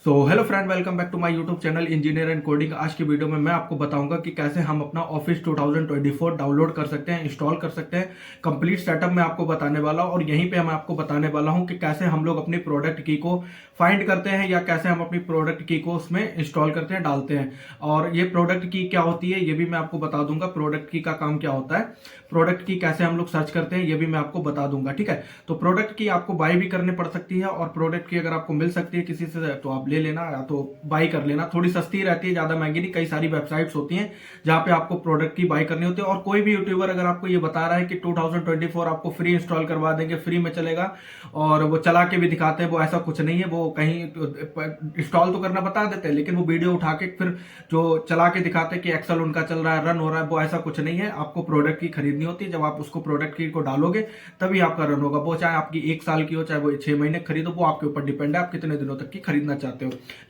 तो hello friend, welcome back to my YouTube channel engineer and coding. आज की video में मैं आपको बताऊंगा कि कैसे हम अपना ऑफिस 2024 डाउनलोड कर सकते हैं, इंस्टॉल कर सकते हैं। कंप्लीट सेटअप मैं आपको बताने वाला हूं और यहीं पे मैं आपको बताने वाला हूं कि कैसे हम लोग अपनी प्रोडक्ट की को फाइंड करते हैं या कैसे हम अपनी प्रोडक्ट की को उसमें इंस्टॉल करते हैं, डालते हैं। और ये प्रोडक्ट की क्या होती है ये भी मैं आपको बता दूंगा। प्रोडक्ट की का काम क्या होता है, प्रोडक्ट की कैसे हम लोग सर्च करते हैं ये भी मैं आपको बता दूंगा। ठीक है, तो प्रोडक्ट की आपको बाय भी करनी पड़ सकती है और प्रोडक्ट की अगर आपको मिल सकती है किसी से तो आप ले लेना या तो बाय कर लेना। थोड़ी सस्ती रहती है, ज्यादा महंगी नहीं। कई सारी वेबसाइट्स होती हैं जहां पे आपको प्रोडक्ट की बाय करनी होती है। और कोई भी यूट्यूबर अगर आपको ये बता रहा है कि 2024 आपको फ्री इंस्टॉल करवा देंगे, फ्री में चलेगा और वो चला के भी दिखाते हैं, वो ऐसा कुछ नहीं है। वो कहीं इंस्टॉल तो करना बता देते हैं लेकिन वो वीडियो उठा के फिर जो चला के दिखाते हैं कि एक्सेल उनका चल रहा है, रन हो रहा है, वो ऐसा कुछ नहीं है। आपको प्रोडक्ट की खरीदनी होती है। जब आप उसको प्रोडक्ट की को डालोगे तभी आपका रन होगा। वो चाहे आपकी 1 साल की हो, चाहे वो 6 महीने खरीदो, वो आपके ऊपर डिपेंड है आप कितने दिनों तक की खरीदना चाहते हो।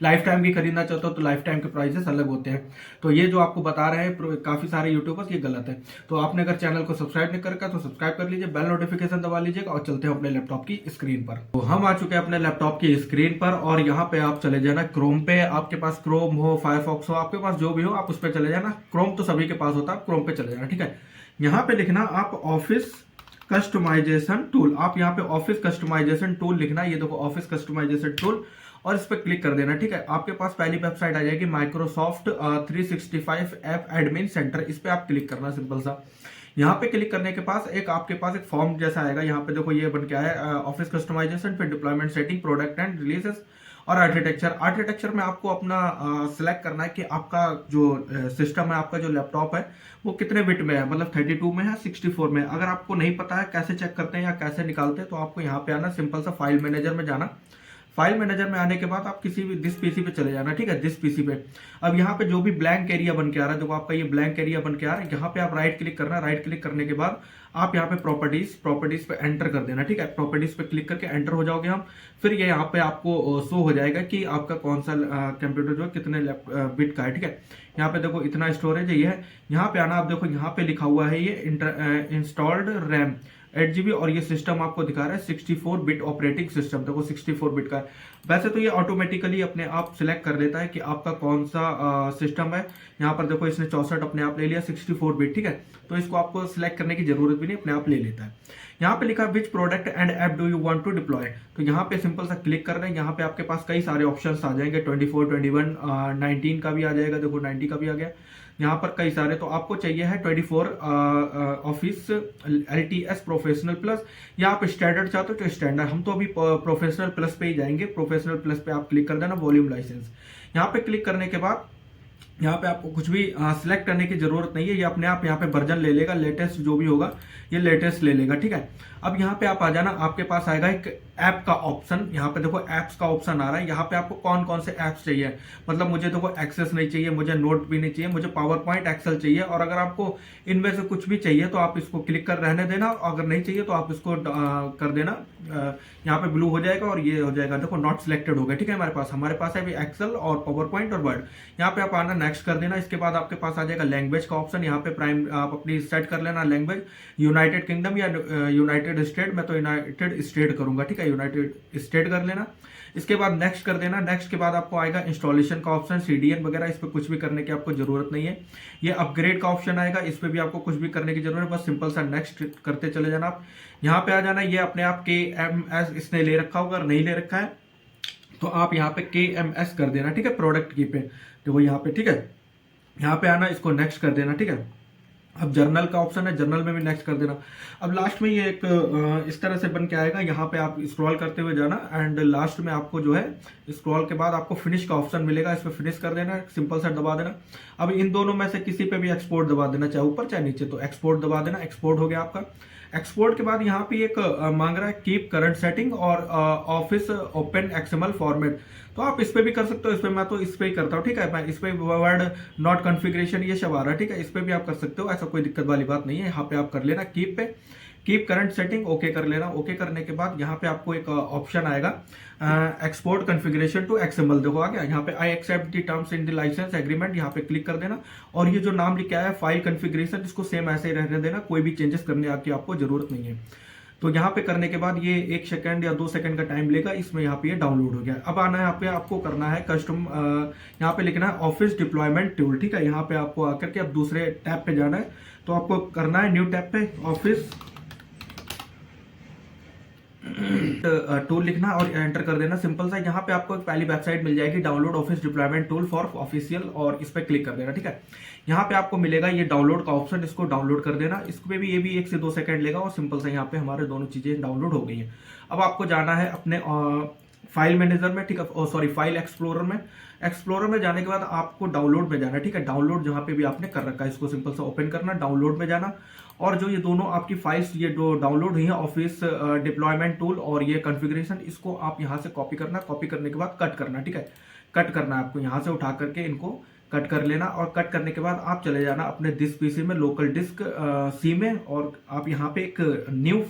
लाइफ टाइम की खरीदना चाहते हो तो लाइफ टाइम के प्राइसेस अलग होते हैं। तो ये जो आपको बता रहे हैं काफी सारे यूट्यूबर्स, ये गलत है। तो आपने अगर चैनल को सब्सक्राइब नहीं करका तो सब्सक्राइब कर लीजिए, बेल नोटिफिकेशन दबा लीजिएगा और चलते हैं अपने लैपटॉप की स्क्रीन पर। तो हम आ चुके हैं अपने लैपटॉप की स्क्रीन पर और यहाँ पे आप चले जाना क्रोम पे। आपके पास क्रोम हो, फायरफॉक्स हो, आपके पास जो भी हो आप उस पर चले जाना। क्रोम तो सभी के पास होता है, क्रोम पे चले जाना। ठीक है, यहाँ पे लिखना आप ऑफिस कस्टमाइजेशन टूल। आप यहाँ पे ऑफिस कस्टमाइजेशन टूल लिखना, ये देखो ऑफिस कस्टमाइजेशन टूल, और इस पर क्लिक कर देना। ठीक है, आपके पास पहली वेबसाइट आ जाएगी माइक्रोसॉफ्ट 365 ऐप एडमिन सेंटर। इस पे आप क्लिक करना, सिंपल सा। यहाँ पे क्लिक करने के पास आपके पास एक फॉर्म जैसा आएगा। यहाँ पे देखो ये बन के आया ऑफिस कस्टमाइजेशन, फिर deployment setting, product and releases और आर्किटेक्चर। आर्किटेक्चर में आपको अपना सिलेक्ट करना है कि आपका जो सिस्टम है, आपका जो लैपटॉप है वो कितने बिट में है, मतलब 32 में है, 64 में है। अगर आपको नहीं पता है कैसे चेक करते हैं या कैसे निकालते हैं तो आपको यहाँ पे आना, सिंपल सा फाइल मैनेजर में जाना। फाइल मैनेजर में आने के बाद आप किसी भी दिस पीसी पे चले जाना। ठीक है, दिस पीसी पे अब यहाँ पे जो भी ब्लैंक एरिया बन के आ रहा है, देखो आपका ये ब्लैंक एरिया बन के आ रहा है, यहाँ पे आप राइट क्लिक करना। राइट क्लिक करने के बाद आप यहाँ पे प्रॉपर्टीज पे एंटर कर देना। ठीक है, प्रॉपर्टीज पे क्लिक करके एंटर हो जाओगे हम। फिर ये यहाँ पे आपको शो हो जाएगा कि आपका कौन सा कंप्यूटर जो है कितने बिट का है। ठीक है, यहाँ पे देखो इतना स्टोरेज है, ये है। यहाँ पे आना, आप देखो यहाँ पे लिखा हुआ है ये इंस्टॉल्ड रैम 8 GB और ये सिस्टम आपको दिखा रहा है 64 बिट ऑपरेटिंग सिस्टम। देखो 64 बिट का है। वैसे तो ये ऑटोमेटिकली अपने आप सिलेक्ट कर लेता है कि आपका कौन सा सिस्टम है। यहाँ पर देखो इसने 64 अपने आप ले लिया, 64 बिट। ठीक है, तो इसको आपको सिलेक्ट करने की जरूरत भी नहीं, अपने आप ले लेता है। यहाँ पे लिखा which product and app do you want to deploy, तो यहाँ पे सिंपल सा क्लिक कर रहे हैं। यहाँ पे आपके पास कई सारे ऑप्शंस आ जाएंगे, 24, 21, 19 का भी आ जाएगा, देखो 90 का भी आ गया। यहाँ पर कई सारे, तो आपको चाहिए है 24 ऑफिस LTS प्रोफेशनल प्लस, या आप स्टैंडर्ड चाहते हो तो स्टैंडर्ड। हम तो अभी प्रोफेशनल प्लस पे ही जाएंगे। प्रोफेशनल प्लस पे आप क्लिक कर देना, वॉल्यूम लाइसेंस। यहाँ पे क्लिक करने के बाद यहाँ पे आपको कुछ भी सिलेक्ट करने की जरूरत नहीं है, ये अपने आप यहाँ पे वर्जन ले लेगा, लेटेस्ट जो भी होगा ये लेटेस्ट ले लेगा। ठीक है, अब यहाँ पे आप आ जाना, आपके पास आएगा एक ऐप का ऑप्शन। यहाँ पे देखो ऐप्स का ऑप्शन आ रहा है। यहाँ पे आपको कौन कौन से ऐप्स चाहिए, मतलब मुझे देखो एक्सेस नहीं चाहिए, मुझे नोट भी नहीं चाहिए, मुझे पावर पॉइंट एक्सेल चाहिए। और अगर आपको इनमें से कुछ भी चाहिए तो आप इसको क्लिक कर रहने देना, अगर नहीं चाहिए तो आप इसको कर देना। यहाँ पे ब्लू हो जाएगा और ये हो जाएगा, देखो नॉट सिलेक्टेड हो गया। ठीक है, हमारे पास है अभी एक्सेल और पावर पॉइंट और वर्ड। यहाँ पे आप आना, नेक्स्ट कर देना। इसके बाद आपके पास आ जाएगा लैंग्वेज का ऑप्शन। यहाँ पे प्राइम आप अपनी सेट कर लेना लैंग्वेज, यूनाइटेड किंगडम या यूनाइटेड स्टेट। मैं तो यूनाइटेड स्टेट करूंगा। ठीक है, यूनाइटेड स्टेट कर लेना। इसके बाद नेक्स्ट कर देना। नेक्स्ट के बाद आपको आएगा इंस्टॉलेशन का ऑप्शन, CDN वगैरह। इस पर कुछ भी करने की आपको जरूरत नहीं है। ये अपग्रेड का ऑप्शन आएगा, इस पर भी आपको कुछ भी करने की जरूरत है, बस सिंपल सा नेक्स्ट करते चले जाना आप। यहाँ पे आ जाना, ये अपने आप KMS इसने ले रखा होगा, अगर नहीं ले रखा है तो आप यहाँ पे KMS कर देना। ठीक है, प्रोडक्ट की पे देखो यहाँ पे। ठीक है, यहाँ पे आना, इसको नेक्स्ट कर देना। ठीक है, अब जर्नल का ऑप्शन है, जर्नल में भी नेक्स्ट कर देना। अब लास्ट में ये एक इस तरह से बन के आएगा। यहाँ पे आप स्क्रॉल करते हुए जाना एंड लास्ट में आपको जो है स्क्रॉल के बाद आपको फिनिश का ऑप्शन मिलेगा, इस पर फिनिश कर देना, सिंपल सा दबा देना। अब इन दोनों में से किसी पे भी एक्सपोर्ट दबा देना, चाहे ऊपर चाहे नीचे, तो एक्सपोर्ट दबा देना। एक्सपोर्ट हो गया आपका। एक्सपोर्ट के बाद यहाँ पे एक मांग रहा है कीप करंट सेटिंग और ऑफिस ओपन XML फॉर्मेट, तो आप इस पे भी कर सकते हो। इस पे मैं तो इस पे ही करता हूँ। ठीक है, मैं इस पे वर्ड नॉट कॉन्फ़िगरेशन ये सब आ रहा है। ठीक है, इस पे भी आप कर सकते हो, ऐसा कोई दिक्कत वाली बात नहीं है। यहाँ पे आप कर लेना कीप पे, कीप करंट सेटिंग ओके कर लेना। ओके करने के बाद यहाँ पे आपको एक ऑप्शन आएगा एक्सपोर्ट कॉन्फ़िगरेशन टू XML, देखो आ गया। यहाँ पे I accept the terms in the license agreement, यहाँ पे क्लिक कर देना। और ये जो नाम लिखा है फाइल कॉन्फ़िगरेशन, इसको सेम ऐसे ही रहने देना, कोई भी चेंजेस करने की आपको जरूरत नहीं है। तो यहाँ पे करने के बाद ये 1 सेकंड या 2 सेकंड का टाइम लेगा, इसमें यहाँ पे ये डाउनलोड हो गया। अब आना है यहाँ पे आपको करना है कस्टम, यहाँ पे लिखना है ऑफिस डिप्लॉयमेंट टूल, ठीक है। यहाँ पे आपको आकर के अब दूसरे टैब पे जाना है, तो आपको करना है न्यू टैब पे ऑफिस टूल लिखना और एंटर कर देना, सिंपल सा। यहाँ पे आपको पहली वेबसाइट मिल जाएगी, download office deployment tool for official, और इस पर क्लिक कर देना, ठीक है। यहाँ पे आपको मिलेगा ये डाउनलोड का ऑप्शन, इसको डाउनलोड कर देना। इस पे भी ये भी 1 से 2 सेकंड लेगा, और सिंपल सा यहाँ पे हमारे दोनों चीजें डाउनलोड हो गई हैं। अब आपको जाना है अपने फाइल मैनेजर में, ठीक है, सॉरी फाइल एक्सप्लोरर में। एक्सप्लोरर में जाने के बाद आपको डाउनलोड में जाना, ठीक है। डाउनलोड जहाँ पे भी आपने कर रखा है, इसको सिंपल सा ओपन करना, डाउनलोड में जाना, और जो ये दोनों आपकी फाइल्स ये जो डाउनलोड हुई है ऑफिस डिप्लॉयमेंट टूल और ये कॉन्फ़िगरेशन, इसको आप यहाँ से कॉपी करना। कॉपी करने के बाद कट करना, ठीक है। कट करना है आपको, यहाँ से उठा करके इनको कट कर लेना, और कट करने के बाद आप चले जाना अपने डिस्क पीसी में, लोकल डिस्क सी में, और आप यहाँ पे एक न्यू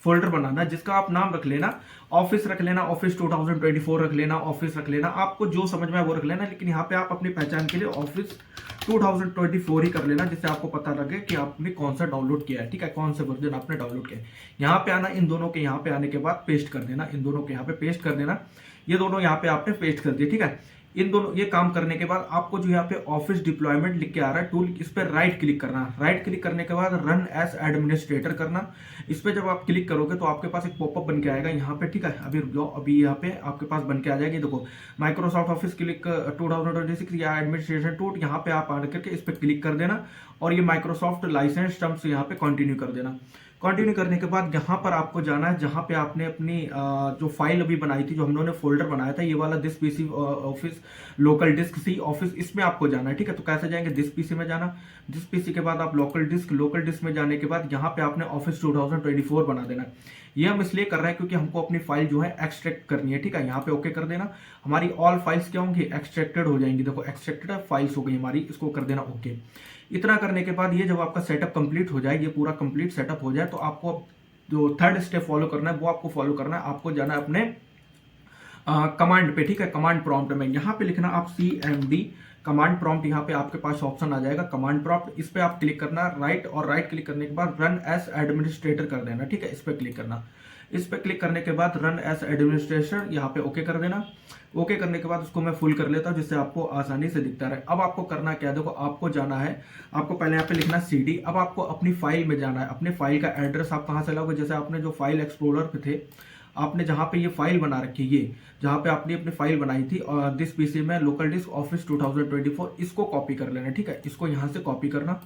फोल्डर बनाना, जिसका आप नाम रख लेना ऑफिस, रख लेना ऑफिस 2024 रख लेना, ऑफिस रख लेना, आपको जो समझ में है वो रख लेना। लेकिन यहाँ पे आप अपनी पहचान के लिए ऑफिस 2024 ही कर लेना, जिससे आपको पता लगे कि आपने कौन सा डाउनलोड किया है, ठीक है, कौन सा वर्जन आपने डाउनलोड किया है। यहाँ पे आना, इन दोनों के यहाँ पे आने के बाद पेस्ट कर देना, इन दोनों के यहाँ पे पेस्ट कर देना। ये दोनों यहाँ पे आपने पेस्ट कर दिए, ठीक है। इन दोनों ये काम करने के बाद आपको जो यहाँ पे ऑफिस डिप्लॉयमेंट लिख के आ रहा है टूल, इस पर राइट क्लिक करना। राइट क्लिक करने के बाद रन एज एडमिनिस्ट्रेटर करना। इस पर जब आप क्लिक करोगे तो आपके पास एक पॉपअप बन के आएगा यहाँ पे, ठीक है। अभी रुक जाओ, अभी यहाँ पे आपके पास बन के आ जाएगी, देखो माइक्रोसॉफ्ट ऑफिस क्लिक 2026 या एडमिनिस्ट्रेशन टूल, यहाँ पे आप आकर के इस पर क्लिक कर देना, और ये माइक्रोसॉफ्ट लाइसेंस टर्म्स यहाँ पे कंटिन्यू कर देना। कंटिन्यू करने के बाद यहाँ पर आपको जाना है जहाँ पे आपने अपनी जो फाइल अभी बनाई थी, जो हम लोगों ने फोल्डर बनाया था, ये वाला this PC office local disk C office, इसमें आपको जाना है, ठीक है। तो कैसे जाएंगे, दिस पीसी में जाना, दिस पीसी के बाद आप लोकल डिस्क में जाने के बाद यहाँ पे आपने ऑफिस 2024 बना देना। ये हम इसलिए कर रहे हैं क्योंकि हमको अपनी फाइल जो है एक्सट्रैक्ट करनी है, ठीक है। यहाँ पे ओके कर देना, हमारी ऑल फाइल्स क्या होंगी, एक्सट्रैक्टेड हो जाएंगी। देखो एक्सट्रैक्टेड फाइल्स हो गई हमारी, इसको कर देना ओके। इतना करने के बाद ये जब आपका सेटअप कंप्लीट हो जाए, ये पूरा कंप्लीट सेटअप हो जाए, तो आपको जो थर्ड स्टेप फॉलो करना है वो आपको फॉलो करना है। आपको जाना है अपने कमांड पे, ठीक है, कमांड प्रॉम्प्ट में। यहाँ पे लिखना आप CMD कमांड प्रॉम्प्ट, यहाँ पे आपके पास ऑप्शन आ जाएगा कमांड प्रॉम्प्ट, इस पे आप क्लिक करना राइट, और राइट क्लिक करने के बाद रन एज एडमिनिस्ट्रेटर कर देना, ठीक है। इस पे क्लिक करना, इस पे क्लिक करने के बाद रन एज एडमिनिस्ट्रेटर यहाँ पे ओके कर देना। ओके करने के बाद उसको मैं फुल कर लेता हूँ, जिससे आपको आसानी से दिखता रहे। अब आपको करना क्या है, देखो आपको जाना है, आपको पहले यहाँ पे लिखना CD। अब आपको अपनी फाइल में जाना है, अपने फाइल का एड्रेस आप कहाँ से लाओगे, जैसे आपने जो फाइल एक्सप्लोरर पे थे, आपने जहाँ पे ये फाइल बना रखी है, ये जहाँ पे आपने अपनी फाइल बनाई थी और दिस पीसी में लोकल डिस्क ऑफिस 2024, इसको कॉपी कर लेना, ठीक है। इसको यहाँ से कॉपी करना।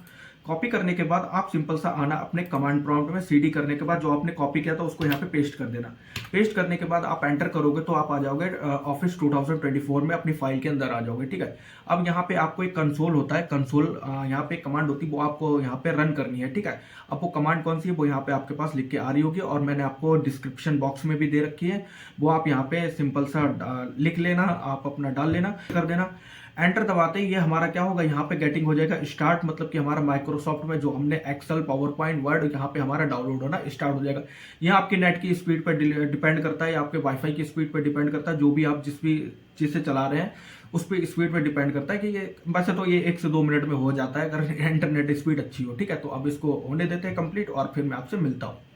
कॉपी करने के बाद आप सिंपल सा आना अपने कमांड प्रॉम्प्ट में, CD करने के बाद जो आपने कॉपी किया था उसको यहाँ पे पेस्ट कर देना। पेस्ट करने के बाद आप एंटर करोगे तो आप आ जाओगे ऑफिस 2024 में, अपनी फाइल के अंदर आ जाओगे, ठीक है। अब यहाँ पे आपको एक कंसोल होता है, कंसोल यहाँ पे कमांड होती है, वो आपको यहाँ पे रन करनी है, ठीक है। अब वो कमांड कौन सी है वो यहाँ पे आपके पास लिख के आ रही होगी, और मैंने आपको डिस्क्रिप्शन बॉक्स में भी दे रखी है, वो आप यहाँ पे सिंपल सा लिख लेना, आप अपना डाल लेना, कर देना। एंटर दबाते ही ये हमारा क्या होगा, यहाँ पे गेटिंग हो जाएगा स्टार्ट, मतलब कि हमारा माइक्रोसॉफ्ट में जो हमने एक्सेल, पावर पॉइंट, वर्ड, यहाँ पे हमारा डाउनलोड होना स्टार्ट हो जाएगा। यह आपकी नेट की स्पीड पर डिपेंड करता है, आपके वाईफाई की स्पीड पर डिपेंड करता है, जो भी आप जिस भी चीज़ से चला रहे हैं उस पर स्पीड पर डिपेंड करता है कि ये, वैसे तो ये 1 से 2 मिनट में हो जाता है अगर इंटरनेट स्पीड अच्छी हो, ठीक है। तो अब इसको होने देते हैं कंप्लीट, और फिर मैं आपसे मिलता हूँ।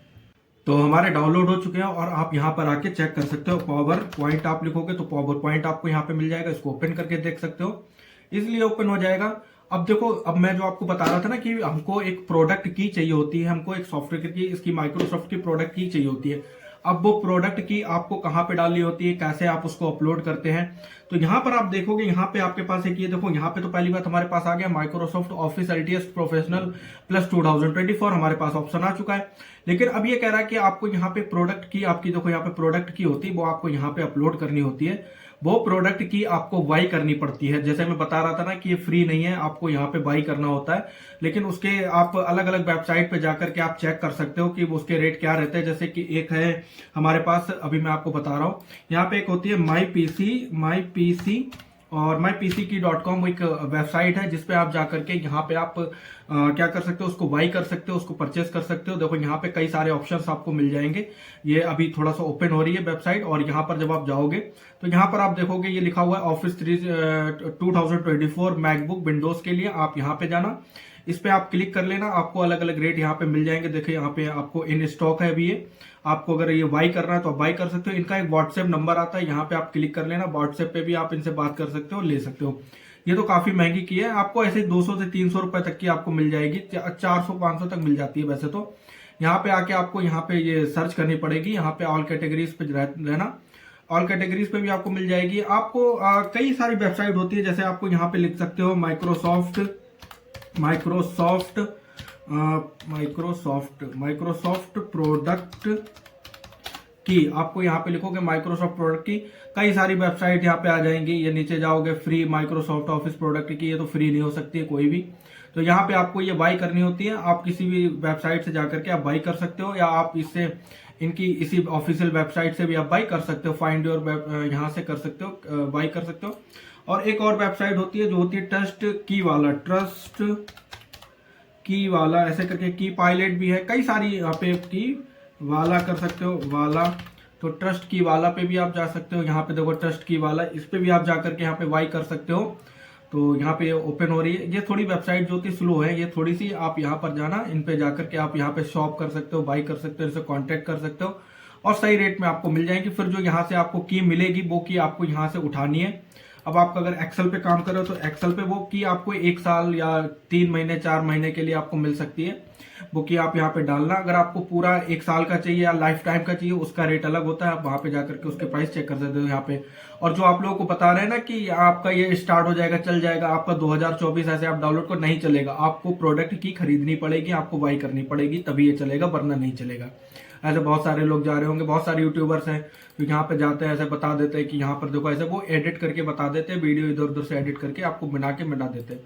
तो हमारे डाउनलोड हो चुके हैं, और आप यहाँ पर आके चेक कर सकते हो। पावर पॉइंट आप लिखोगे तो पावर पॉइंट आपको यहाँ पे मिल जाएगा, इसको ओपन करके देख सकते हो, इसलिए ओपन हो जाएगा। अब देखो, अब मैं जो आपको बता रहा था ना कि हमको एक प्रोडक्ट की चाहिए होती है, हमको एक सॉफ्टवेयर की, इसकी माइक्रोसॉफ्ट की प्रोडक्ट की चाहिए होती है। अब वो प्रोडक्ट की आपको कहाँ पे डालनी होती है, कैसे आप उसको अपलोड करते हैं, तो यहाँ पर आप देखोगे, यहाँ पे आपके पास एक ये देखो, यहाँ पे तो पहली बात हमारे पास आ गया Microsoft office LTS professional plus 2024, हमारे पास ऑप्शन आ चुका है। लेकिन अब ये कह रहा है कि आपको यहाँ पे प्रोडक्ट की, आपकी देखो यहाँ पे प्रोडक्ट की होती है, वो आपको यहाँ पे अपलोड करनी होती है, वो प्रोडक्ट की आपको बाई करनी पड़ती है। जैसे मैं बता रहा था ना कि ये फ्री नहीं है, आपको यहाँ पे बाई करना होता है, लेकिन उसके आप अलग अलग वेबसाइट पे जाकर के आप चेक कर सकते हो कि उसके रेट क्या रहते हैं। जैसे कि एक है हमारे पास, अभी मैं आपको बता रहा हूँ, यहाँ पे एक होती है माई पीसी और mypck.com एक वेबसाइट है, जिसपे आप जाकर के यहाँ पे आप क्या कर सकते हो, उसको बाई कर सकते हो, उसको परचेस कर सकते हो। देखो यहाँ पे कई सारे ऑप्शंस आपको मिल जाएंगे। ये अभी थोड़ा सा ओपन हो रही है वेबसाइट, और यहाँ पर जब आप जाओगे तो यहाँ पर आप देखोगे ये लिखा हुआ है ऑफिस 2024 मैकबुक विंडोज के लिए, आप यहाँ पे जाना। इस पे आप क्लिक कर लेना, आपको अलग अलग रेट यहाँ पे मिल जाएंगे। देखिए यहाँ पे आपको इन स्टॉक है अभी ये, आपको अगर ये बाई करना है तो आप बाई कर सकते हो। इनका एक व्हाट्सएप नंबर आता है, यहाँ पे आप क्लिक कर लेना, व्हाट्सएप पे भी आप इनसे बात कर सकते हो, ले सकते हो। ये तो काफी महंगी की है, आपको ऐसे 200 से 300 रुपए तक की आपको मिल जाएगी, 400-500 तक मिल जाती है वैसे तो। यहाँ पे आके आपको यहाँ पे ये सर्च करनी पड़ेगी, यहाँ पे ऑल कैटेगरीज पे रहना, ऑल कैटेगरीज पे भी आपको मिल जाएगी। आपको कई सारी वेबसाइट होती है, जैसे आपको यहाँ पे लिख सकते हो माइक्रोसॉफ्ट प्रोडक्ट की, आपको यहाँ पे लिखोगे माइक्रोसॉफ्ट प्रोडक्ट की, कई सारी वेबसाइट यहाँ पे आ जाएंगी। ये नीचे जाओगे फ्री माइक्रोसॉफ्ट ऑफिस प्रोडक्ट की, ये तो फ्री नहीं हो सकती है कोई भी, तो यहाँ पे आपको ये बाई करनी होती है। आप किसी भी वेबसाइट से जाकर के आप बाई कर सकते हो, या आप इससे इनकी इसी ऑफिशियल वेबसाइट से भी आप बाई कर सकते हो, फाइंड योर यहाँ से कर सकते हो, बाई कर सकते हो। और एक और वेबसाइट होती है जो होती है ट्रस्ट की वाला ऐसे करके, की पायलट भी है, कई सारी यहाँ पे की वाला कर सकते हो, वाला, तो ट्रस्ट की वाला पे भी आप जा सकते हो। यहाँ पे देखो ट्रस्ट की वाला, इस पे भी आप जाकर के यहाँ पे बाई कर सकते हो। तो यहाँ पे ओपन हो रही है, ये थोड़ी वेबसाइट जो होती है स्लो है, ये थोड़ी सी, आप यहाँ पर जाना, इन पे जाकर के आप यहाँ पे शॉप कर सकते हो, बाई कर सकते हो, इनसे कांटेक्ट कर सकते हो और सही रेट में आपको मिल जाएगी। फिर जो यहाँ से आपको की मिलेगी वो की आपको यहाँ से उठानी है। अब आप अगर एक्सेल पे काम कर रहे हो तो एक्सेल पे वो की आपको 1 साल या 3 महीने 4 महीने के लिए आपको मिल सकती है, वो की आप यहाँ पे डालना। अगर आपको पूरा 1 साल का चाहिए या लाइफ टाइम का चाहिए, उसका रेट अलग होता है, आप वहां पे जाकर के उसके प्राइस चेक कर सकते हो यहाँ पे। और जो आप लोगों को बता रहे हैं ना कि आपका ये स्टार्ट हो जाएगा, चल जाएगा आपका 2024 ऐसे आप डाउनलोड को नहीं चलेगा, आपको प्रोडक्ट की खरीदनी पड़ेगी, आपको बाई करनी पड़ेगी, तभी ये चलेगा, वरना नहीं चलेगा। ऐसे बहुत सारे लोग जा रहे होंगे, बहुत सारे यूट्यूबर्स हैं तो यहाँ पे जाते हैं, ऐसे बता देते हैं कि यहाँ पर देखो, ऐसे वो एडिट करके बता देते हैं, वीडियो इधर उधर से एडिट करके आपको बना देते हैं।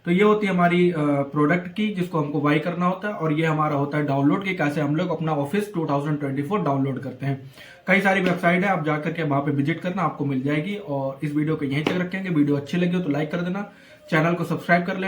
तो ये होती है हमारी प्रोडक्ट की, जिसको हमको बाई करना होता है। और ये हमारा होता है डाउनलोड की, कैसे हम लोग अपना ऑफिस 2024 डाउनलोड करते हैं। कई सारी वेबसाइट है, आप जाकर के वहां पे विजिट करना, आपको मिल जाएगी। और इस वीडियो को यहीं तक रखेंगे, वीडियो अच्छी लगी हो तो लाइक कर देना, चैनल को सब्सक्राइब कर लेना।